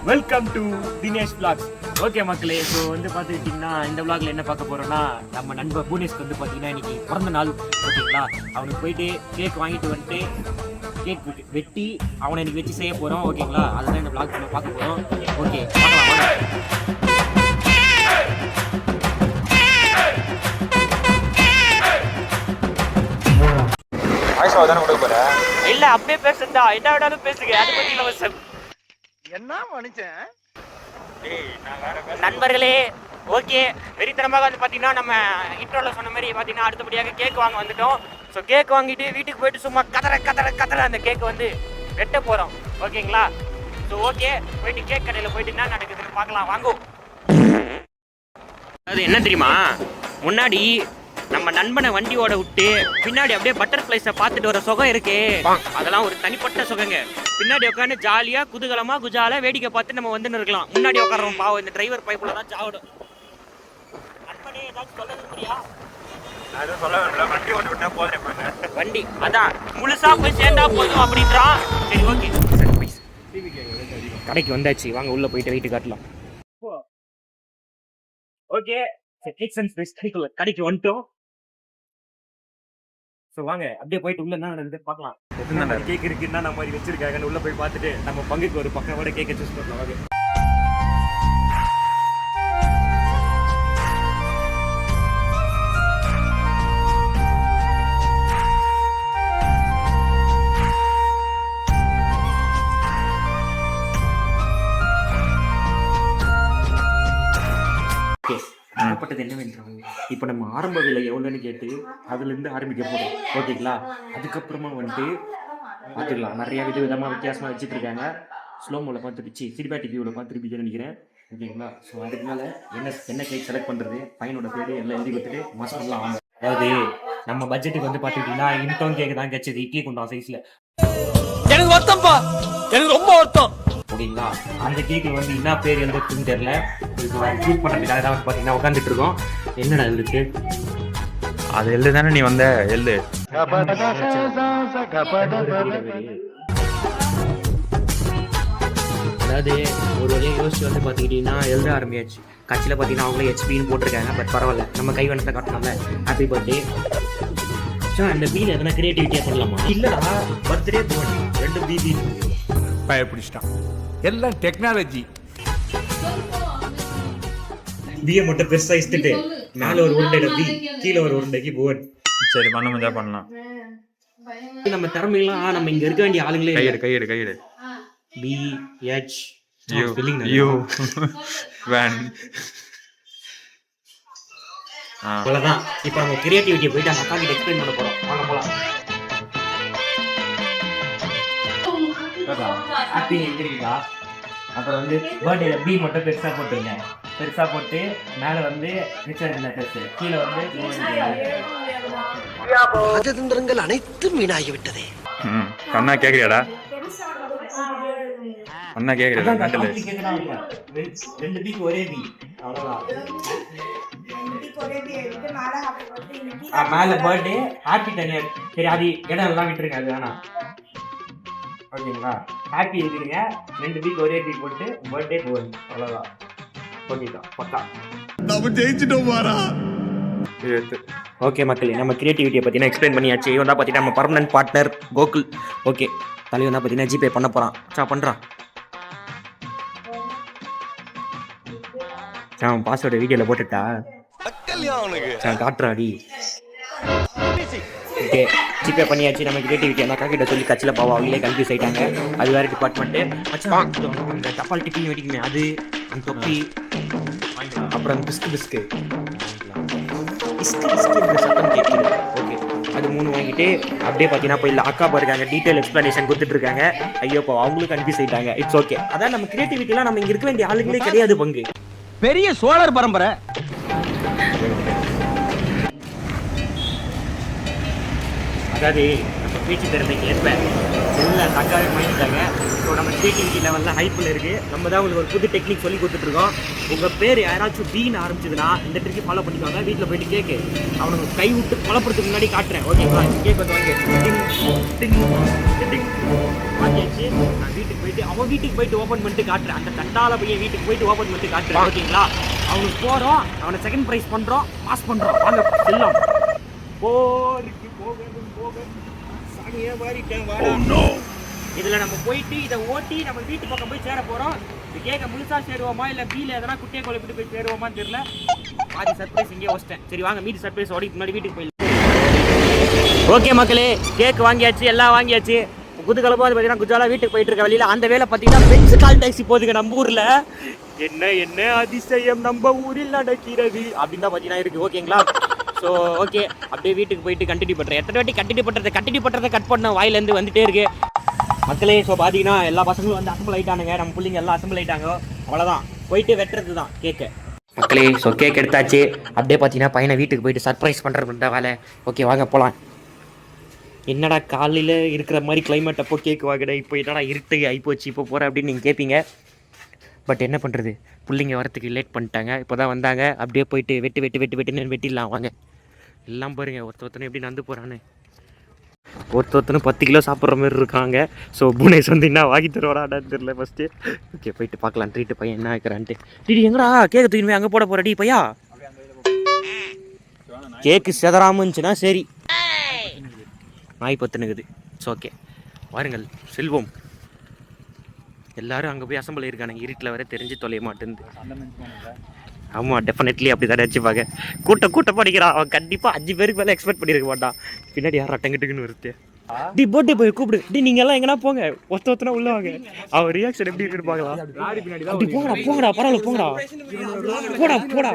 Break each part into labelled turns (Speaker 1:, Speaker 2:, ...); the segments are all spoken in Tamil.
Speaker 1: Welcome to Dinesh vlogs. Okay மக்களே, ஸோ வந்து பார்த்துக்கிட்டிங்கன்னா இந்த vlogல என்ன பார்க்க போகிறோன்னா, நம்ம நண்பர் பூனேஷ்க்கு வந்து பார்த்தீங்கன்னா இன்னைக்கு பிறந்த நாள். ஓகேங்களா, அவனுக்கு போயிட்டு கேக் வாங்கிட்டு வந்துட்டு கேக் வெட்டி அவனை இன்னைக்கு வச்சு செய்ய போகிறோம். ஓகேங்களா, அதுதான் இந்த vlog நம்ம பார்க்க போகிறோம். ஓகே, பார்க்கலாம் வாங்க. இல்ல அப்படியே பேசுறா, என்ன வேணாலும் பேசுங்க, அது பத்தி இலவசம்.
Speaker 2: என்ன மனுஷன்
Speaker 1: நண்பர்களே, ஓகே, வெறித்தனமாக வந்து பார்த்தீங்கன்னா நம்ம இன்ட்ரோல சொன்ன மாதிரி பார்த்தீங்கன்னா அடுத்தபடியாக கேக் வாங்க வந்துட்டோம். ஸோ கேக் வாங்கிட்டு வீட்டுக்கு போயிட்டு சும்மா கதற அந்த கேக் வந்து வெட்ட போகிறோம். ஓகேங்களா, ஸோ ஓகே, போயிட்டு கேக் கடையில் போயிட்டு என்ன நடக்குதுன்னு பார்க்கலாம் வாங்கோ. அது என்ன தெரியுமா, முன்னாடி நம்ம நண்பனை வண்டியோட விட்டு பின்னாடி அப்படியே பட்டர்ஃப்ளைஸை பார்த்துட்டு வர சுகம் இருக்கு, அதெல்லாம் ஒரு தனிப்பட்ட சுகங்க. பின்னாடி உட்காந்து ஜாலியா குதூகலமா குஜால வேடிக்கை பார்த்து நம்ம வந்து இருக்கலாம். முன்னாடி உட்காரோம் பாவம், இந்த டிரைவர் பைப்புல தான் சாவிடும். நண்பனே ஏதாச்சும் சொல்ல முடியா? வண்டி அதான் முழுசா போய் சேர்ந்தா போதும் அப்படின்றான். சரி ஓகே, கடைக்கு வந்தாச்சு, வாங்க உள்ள போயிட்டு வெயிட்டு காட்டலாம். ஓகே, கடைக்கு வந்துட்டோம். ஸோ வாங்க அப்படியே போயிட்டு உள்ள என்ன நடக்குது பார்க்கலாம். கேக் இருக்கு, என்ன மாதிரி வச்சிருக்காங்கன்னு உள்ள போய் பார்த்துட்டு நம்ம பங்குக்கு ஒரு பக்கம் கேக்கை சூஸ் பண்ணலாம். வாங்க. ஆகப்பட்டது என்னவென்றால், இப்போ நம்ம ஆரம்ப விலை எவ்வளோன்னு கேட்டு அதுலேருந்து ஆரம்பிக்க போகிறோம். ஓகேங்களா, அதுக்கப்புறமா வந்துட்டு பார்த்துக்கலாம். நிறையா விதமாக வித்தியாசமாக வச்சுட்டு இருக்காங்க. ஸ்லோமோவில் பார்த்துருச்சு, சினிமேட்டிக் வியூவில் பார்த்துருப்பீங்கன்னு நினைக்கிறேன். ஓகேங்களா, ஸோ அதுக்கு மேலே என்ன கேக் செலக்ட் பண்ணுறது, பையனோட பேர் எல்லாம் எழுதி கொடுத்துட்டு மாசம்லாம் வாங்க. அதாவது நம்ம பட்ஜெட்டுக்கு வந்து பார்த்துக்கிட்டிங்கன்னா இன்டோன் கேக் தான் கிடைச்சது, இட்லி குண்டா சைஸில்.
Speaker 2: எனக்கு வருத்தம்ப்பா, எனக்கு ரொம்ப வருத்தம்.
Speaker 1: ஓகேங்களா, அந்த கேக்கு வந்து என்ன பேர் எழுதுறதுன்னு தெரியல. சூஸ் பண்ணுறதுக்காக தான் பார்த்தீங்கன்னா உட்காந்துட்டு இருக்கோம். என்னடா எழுதுக்கு
Speaker 3: அது எழுது தானே நீ வந்த எழுது.
Speaker 1: அதாவது ஒரு வழியாக யோசிச்சு வந்து பார்த்துக்கிட்டிங்கன்னா எழுத ஆரம்பியாச்சு. கட்சியில் பார்த்தீங்கன்னா அவங்களே ஹெச்பின்னு போட்டிருக்காங்க. பட் பரவாயில்ல, நம்ம கை வண்ணத்தை காட்டலாம்ல. Happy birthday. சார், இந்த பீல எதனா கிரியேட்டிவிட்டியாக சொல்லலாமா? இல்லைடா, பர்த்டே போன் 2 பிபி
Speaker 3: பயப்பிடிச்சிட்டான். எல்லாம் டெக்னாலஜி.
Speaker 1: பிஏ மட்டும் பெருசா இஸ்திட்டு மேல ஒரு உருண்டை பி, கீழே ஒரு உருண்டைக்கு போன்.
Speaker 3: சரி, பண்ண முடிஞ்சா பண்ணலாம்.
Speaker 1: நம்ம திறமையெல்லாம் நம்ம இங்க இருக்க வேண்டிய ஆளுங்களே.
Speaker 3: கையெடு
Speaker 1: பி ஹெச்
Speaker 3: யூ வேன்.
Speaker 1: அவ்வளவுதான். இப்போ நம்ம கிரியேட்டிவிட்டியை போயிட்டு அந்த அக்கா கிட்ட எக்ஸ்பிளைன் பண்ண போறோம். வாங்க போலாம். ஹாப்பி எழுதுறீங்களா? அப்புறம் வந்து பர்த்டே பி மட்டும் பெருசா போட்டுருங்க. பெருசா போட்டு மேல வந்து ரிச்சர்ட் லெட்டர்ஸ், கீழே வந்து
Speaker 2: ராஜதந்திரங்கள் அனைத்தும் வீணாகிவிட்டதே.
Speaker 3: அண்ணா கேக்குறியாடா? அண்ணா கேக்குறியா?
Speaker 1: 2 பிக்கு ஒரே பி, அவ்வளவுதான். மேல பர்த்டே ஹாப்பி தனியா. சரி, அது இடம் எல்லாம் விட்டுருங்க, அது வேணாம். ஓகேங்களா, ஹாப்பி எழுதிருங்க. 2 பிக்கு ஒரே பி போட்டு பர்த்டே போன், அவ்வளவுதான். ஓகேதான், பக்கா
Speaker 2: நம்ம ஜெயிச்சிட்டோம் பாரா.
Speaker 1: ஓகே மக்களே, நம்ம கிரியேட்டிவிட்டியை பார்த்தீங்கன்னா எக்ஸ்பிளைன் பண்ணியாச்சு. இவன் தான் பார்த்தீங்கன்னா நம்ம பர்மனன்ட் பார்ட்னர் கோகுல். ஓகே, தலைவன் தான் பார்த்தீங்கன்னா ஜிபே பண்ண போகிறான். பண்ணுறான். அவன் பாஸ்வேர்டு வீடியோவில் போட்டுட்டா காட்டுறாடி. ஓகே, ஜிபே பண்ணியாச்சு. நம்ம கிரியேட்டிவிட்டி அந்த அக்கா கிட்ட சொல்லி கட்சியில் பாவம் அவங்களே கன்ஃபியூஸ் ஆகிட்டாங்க. அது வேறு டிபார்ட்மெண்ட்டு. இந்த தப்பால் டிக்கின்னு வெட்டிக்குமே, அது அந்த தொப்பி, அப்புறம் அந்த பிஸ்கு சத்தம் கேட்குது. ஓகே, அது 3 வாங்கிட்டு அப்படியே பார்த்தீங்கன்னா போய் அக்கா இருக்காங்க, டீட்டெயில் எக்ஸ்பிளனேஷன் கொடுத்துட்டு இருக்காங்க. ஐயோ, அவங்களும் கன்ஃபியூஸ் ஆகிட்டாங்க. It's okay. அதான் நம்ம கிரியேட்டிவிட்டிலாம் நம்ம இங்கே இருக்க வேண்டிய ஆளுங்களே கிடையாது. பங்கு
Speaker 2: பெரிய சோழர் பரம்பரை.
Speaker 1: அதாவது நம்ம பேச்சு திறமைக்கு ஏற்ப எல்லாம் தக்காவே பண்ணிட்டாங்க. ஸோ நம்ம கேக்கிங் லெவலில் ஹைப்பில் இருக்குது. நம்ம தான் உங்களுக்கு ஒரு புது டெக்னிக் சொல்லி கொடுத்துட்ருக்கோம். உங்கள் பேர் யாராச்சும் டீன்னு ஆரம்பிச்சதுன்னா இந்த ட்ரிக்கை ஃபாலோ பண்ணிக்கோங்க. வீட்டில் போயிட்டு கேக்கு அவனுக்கு கை விட்டு குழப்பறதுக்கு முன்னாடி காட்டுறேன். ஓகேங்களா? கேக் வந்து வாங்கியாச்சு. நான் வீட்டுக்கு போயிட்டு அவன் வீட்டுக்கு போயிட்டு ஓப்பன் பண்ணிட்டு காட்டுறேன். அந்த கட்டால பையன் வீட்டுக்கு போயிட்டு ஓப்பன் பண்ணிட்டு காட்டுறேன். ஓகேங்களா? அவனுக்கு போகிறோம், அவனை செகண்ட் ப்ரைஸ் பண்ணுறோம், பாஸ் பண்ணுறோம். வாங்க செல்லம் போருக்கு போக சாணியாக மாறிட்டேன். இதில் நம்ம போயிட்டு இதை ஓட்டி நம்ம வீட்டு பக்கம் போய் சேர போகிறோம். இது கேட்க முழுசாக சேருவோமா இல்லை பீல எதனா குட்டியை குழப்பிட்டு போய் சேருவோமான்னு தெரியல. பாதி சர்ப்ரைஸ் இங்கே வச்சிட்டேன். சரி வாங்க மீதி சர்ப்ரைஸ் ஓடி முன்னாடி வீட்டுக்கு போயிடலாம். ஓகே மக்களே, கேக் வாங்கியாச்சு, எல்லாம் வாங்கியாச்சு. குதுகலமாக பார்த்தீங்கன்னா குஜாலா வீட்டுக்கு போயிட்டு இருக்க வழியில் அந்த வேலை பார்த்தீங்கன்னா பென்ஸ் கால் டாக்ஸி போகுதுங்க நம்ம ஊரில். என்ன அதிசயம் நம்ம ஊரில் நடக்கிறது அப்படின்னு தான் பார்த்தீங்கன்னா இருக்குது. ஓகேங்களா? ஸோ ஓகே, அப்படியே வீட்டுக்கு போயிட்டு கண்டினியூ பண்ணுறேன். எத்தனை வாட்டி கண்டினியூ பண்ணுறதை கட் பண்ண வாயிலேருந்து வந்துட்டே இருக்கு மக்களே. ஸோ பார்த்தீங்கன்னா எல்லா பசங்களும் வந்து அசம்பிள் ஆகிட்டானுங்க. நம்ம பிள்ளைங்க எல்லாம் அசம்பிள் ஆகிட்டாங்க. அவ்வளோதான், போயிட்டு வெட்டுறது தான் கேக்கு மக்களே. ஸோ கேக் எடுத்தாச்சு. அப்படியே பார்த்தீங்கன்னா பையனை வீட்டுக்கு போயிட்டு சர்ப்ரைஸ் பண்ணுறது வேலை. ஓகே வாங்க போகலாம். என்னடா காலையில் இருக்கிற மாதிரி கிளைமேட் அப்போ கேக் வாங்கடா, இப்போ என்னடா இருட்டு ஆகிப்போச்சு இப்போ போகிறேன் அப்படின்னு நீங்கள் கேட்பீங்க. பட் என்ன பண்ணுறது, பிள்ளைங்க வரத்துக்கு லேட் பண்ணிட்டாங்க. இப்போ தான் வந்தாங்க. அப்படியே போயிட்டு வெட்டுன்னு வெட்டிடலாம் வாங்க. எல்லாம் பாருங்க ஒருத்தனை எப்படி நடந்து போகிறான்னு. ஒருத்தனை 10 கிலோ சாப்பிட்ற மாதிரி இருக்காங்க. ஸோ புனேஷ் வந்து என்ன வாங்கி தருவாடான்னு தெரியல ஃபஸ்ட்டு. ஓகே போயிட்டு பார்க்கலாம் ட்ரீட்டு பையன் என்ன வைக்கிறான்ட்டு. டிடி எங்கடா கேக்கு தூக்கி அங்கே போட போகிற டி பையா? கேக்கு செதறாமல் இருந்துச்சுன்னா சரி. நாய் பத்துனுக்குது. ஸோ ஓகே வாருங்கள் செல்வோம். எல்லாரும் அங்கே போய் அசம்பிள் இருக்கானுங்க. இருட்டில் வர தெரிஞ்சு தொலைய மாட்டேங்குது. ஆமாம் டெஃபினெட்லி அப்படி தான் வச்சுப்பாங்க. கூட்டம் படிக்கிறான் அவன். கண்டிப்பாக 5 பேருக்கு மேலே எக்ஸ்பெக்ட் பண்ணியிருக்க மாட்டான். பின்னாடி யாரும் அட்டங்கிட்டுக்குன்னு வருது. டி போட்டே போய் கூப்பிடு. டி நீங்கள் எல்லாம் எங்கன்னா போங்க, ஒருத்தனா உள்ள வாங்க. அவன் ரியாக்ஷன் எப்படி இருக்குன்னு பார்க்கலாம். அப்படி போங்கடா பரவாயில்ல போங்கடா போடா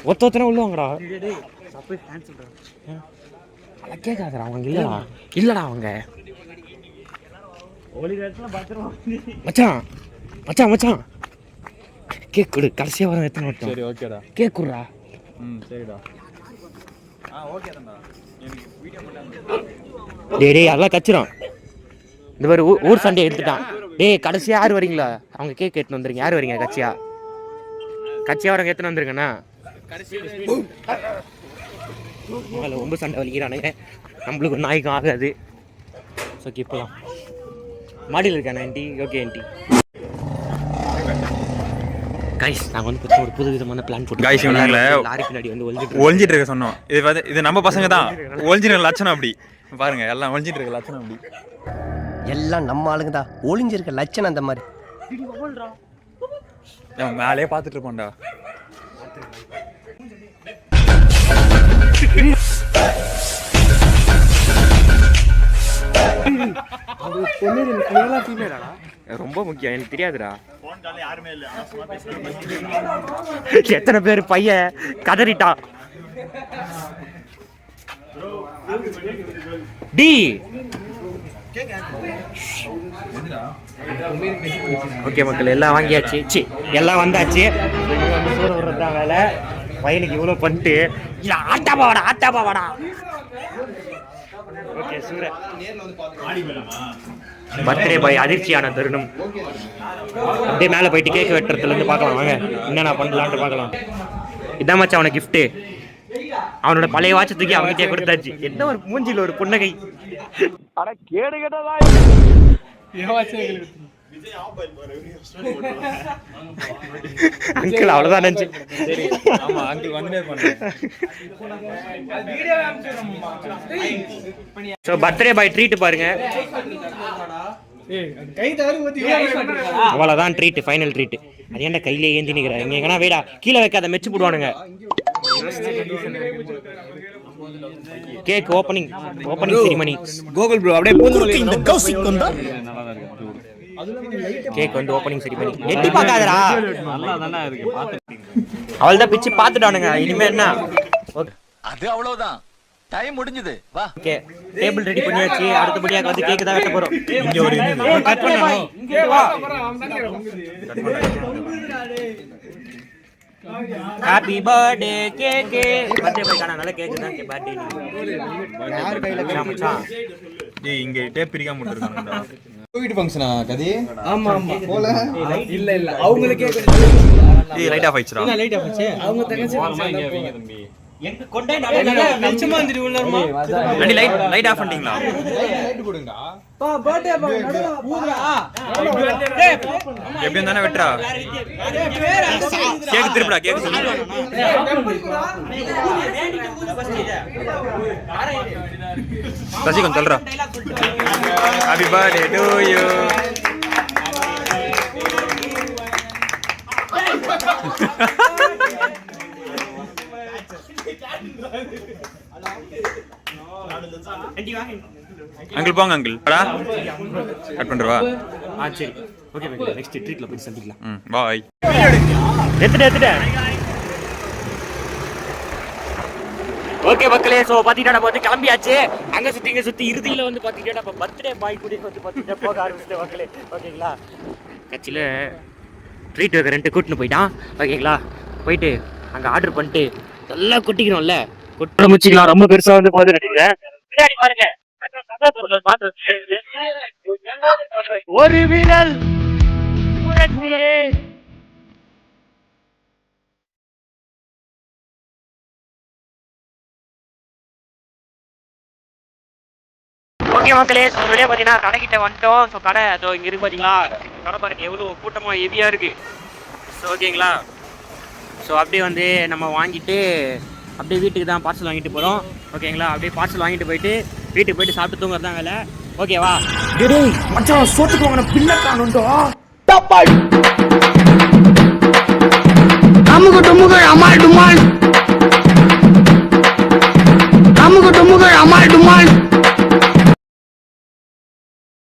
Speaker 1: ஒருத்தனா உள்ள வாங்கடா. கேட்காதடா அவங்க. இல்லடா அவங்க மச்சான் கேக் கொடு. கடைசியாக வர எத்தனை மட்டும். சரி ஓகேடா கேக் கொடுறா. சரிடா. டேய் அதெல்லாம் கச்சிரும். இந்த மாதிரி ஊர் சண்டையை எடுத்துட்டான். டேய் கடைசியாக யார் வரீங்களா? அவங்க கேக் எடுத்துன்னு வந்துருங்க. யார் வரீங்க கட்சியாக வரவங்க எடுத்துன்னு வந்துருங்கண்ணா. ரொம்ப சண்டை வலிக்கிறானுங்க. நம்மளுக்கு ஒரு நாய்க்கும் ஆகாது. ஸோ இப்போலாம் மாடியில் இருக்கானே ஆண்டி. Okay aunty. கைஸ் நாங்கள் வந்து ஒரு புது விதமான பிளான் போட்டு கைஸ் லாரி பின்னாடி வந்து
Speaker 3: ஒளிஞ்சிட்டு இருக்க சொன்னோம். இது நம்ம பசங்க தான் ஒளிஞ்சிருக்க லட்சணம். அப்படி பாருங்க எல்லாம் ஒளிஞ்சிட்டு இருக்க லட்சணம். அப்படி
Speaker 4: எல்லாம் நம்ம ஆளுங்க தான் ஒளிஞ்சிருக்க லட்சணம். அந்த மாதிரி
Speaker 3: மேலே பார்த்துட்டு இருப்போம்டா.
Speaker 1: ரொம்ப முக்கியம் எனக்கு தெரியாதுடா. எத்தனை பேர் பையன் கதறிட்டான். டி ஓகே மக்கள் எல்லாம் வாங்கியாச்சு. எல்லாம் வந்தாச்சு. சூட விடுறதுதான் வேலை. பையனுக்கு இவ்வளோ பண்ணிட்டு ஆட்டா பாவாடா. ஓகே சூர பர்த்டே பாய் அதிர்ச்சியான தருணம். அப்படியே மேலே போயிட்டு கேக் வெட்டுறதுலேருந்து பார்க்கலாம் வாங்க என்னென்ன பண்ணலான்ட்டு பார்க்கலாம். இதான் மச்சான் அவனை கிஃப்ட்டு. அவனோட பழைய வாட்சை தூக்கி அவங்ககிட்டே கொடுத்தாச்சு. என்ன ஒரு மூஞ்சியில் ஒரு புன்னகை. ஆனா கேடு கேட்டதா அங்கிள் அவ்வளவுதான் நினைச்சு. பர்த்டே பாய் ட்ரீட் பாருங்க. அவ்வளவுதான் ட்ரீட், ஃபைனல் ட்ரீட். அது ஏன்டா கையிலே ஏந்தி நிற்கிறேன். இங்க எங்கன்னா வேடா கீழே வைக்காத மெச்சு போடுவானுங்க. Cake opening ceremony. Google bro அப்படியே இந்த கௌசிக் வந்தா கேக் வந்து ஓப்பனிங் செரிமனி. எட்டி பார்க்காதடா. நல்லா தான இருக்கு பாத்து. அவள்தான் பிச்சு பாத்துட்டானுங்க. இனிமே என்ன
Speaker 2: அது அவ்வளவுதான். டைம் முடிஞ்சது. வா.
Speaker 1: ஓகே டேபிள் ரெடி பண்ணியாச்சு. அடுத்தபடியா வந்து கேக் தான் வெட்ட போறோம். இங்க ஒரு கட் பண்ணனும். இங்க வா. Happy birthday cake birthday boy காண நல்ல கேக்கு தான் பர்த்டே
Speaker 4: யார் கையில
Speaker 1: மச்சான்.
Speaker 3: டேய் இங்க டேப் பிரிக்காம விட்டுருக்காங்கடா.
Speaker 5: வீட்டு ஃபங்க்ஷனா கதி
Speaker 4: ஆமா ஆமா
Speaker 5: போல
Speaker 4: இல்ல இல்ல அவங்களுக்கே
Speaker 3: டேய் லைட் ஆஃப் ஆயிடுச்சுடா.
Speaker 4: லைட் ஆச்சு அவங்க தங்கச்சி
Speaker 1: எங்க கொண்டே
Speaker 4: நிச்சயமா வந்துரு உள்ளமா
Speaker 3: அடி லைட் ஆஃப் பண்ணிட்டீங்களா?
Speaker 5: லைட் போடுங்கடா
Speaker 4: பா பர்த்டே பா ஊதுடா
Speaker 3: எப்படி தானே வெட்றா. கேக் திருப்புடா கேக் சொல்லு. சசி கொஞ்சம் சொல்றா. Happy birthday to you. Uncle போங்க அங்கிள் வாடா கட் பண்ணுறவா.
Speaker 1: சரி ஓகே ஓகே நெக்ஸ்ட் ட்ரீட்ல போய் சந்திக்கலாம்.
Speaker 3: ம் பாய்.
Speaker 1: எடுத்துட்டேன் ஓகே மக்களே. ஸோ பார்த்துக்கிட்டா நம்ம வந்து கிளம்பியாச்சு. அங்கே சுற்றி இங்கே சுற்றி இறுதியில் வந்து பார்த்துக்கிட்டா நம்ம பர்த்டே பாய் கூட வந்து பார்த்துக்கிட்டா போக ஆரம்பிச்சிட்டேன் மக்களே. ஓகேங்களா கட்சியில் ட்ரீட் வைக்க ரெண்டு கூட்டின்னு போயிட்டான். ஓகேங்களா போயிட்டு அங்கே ஆர்டர் பண்ணிட்டு நல்லா கொட்டிக்கணும்ல கொட்ட முச்சிக்கலாம். ரொம்ப பெருசாக வந்து போகுது நினைக்கிறேன். பின்னாடி பாருங்க ஒரு விரல் ஓகே மக்களே. ஸோ வெளியே பார்த்தீங்கன்னா கடைக்கிட்ட வந்துட்டோம். ஸோ கடை ஸோ இங்கே இருக்கு பார்த்தீங்களா கடை பாருங்க எவ்வளோ கூட்டமாக ஹெவியாக இருக்குது. ஸோ ஓகேங்களா ஸோ அப்படியே வந்து நம்ம வாங்கிட்டு அப்படியே வீட்டுக்கு தான் பார்சல் வாங்கிட்டு போகிறோம். ஓகேங்களா அப்படியே பார்சல் வாங்கிட்டு போயிட்டு வீட்டுக்கு போயிட்டு சாப்பிட்டு தூங்குறது தான் வேலை. ஓகேவா டேய் மச்சான் சோத்துக்கு வாங்கின பில்லை காணுண்டோ
Speaker 4: அமுகு டுமுகு அமால் டுமால்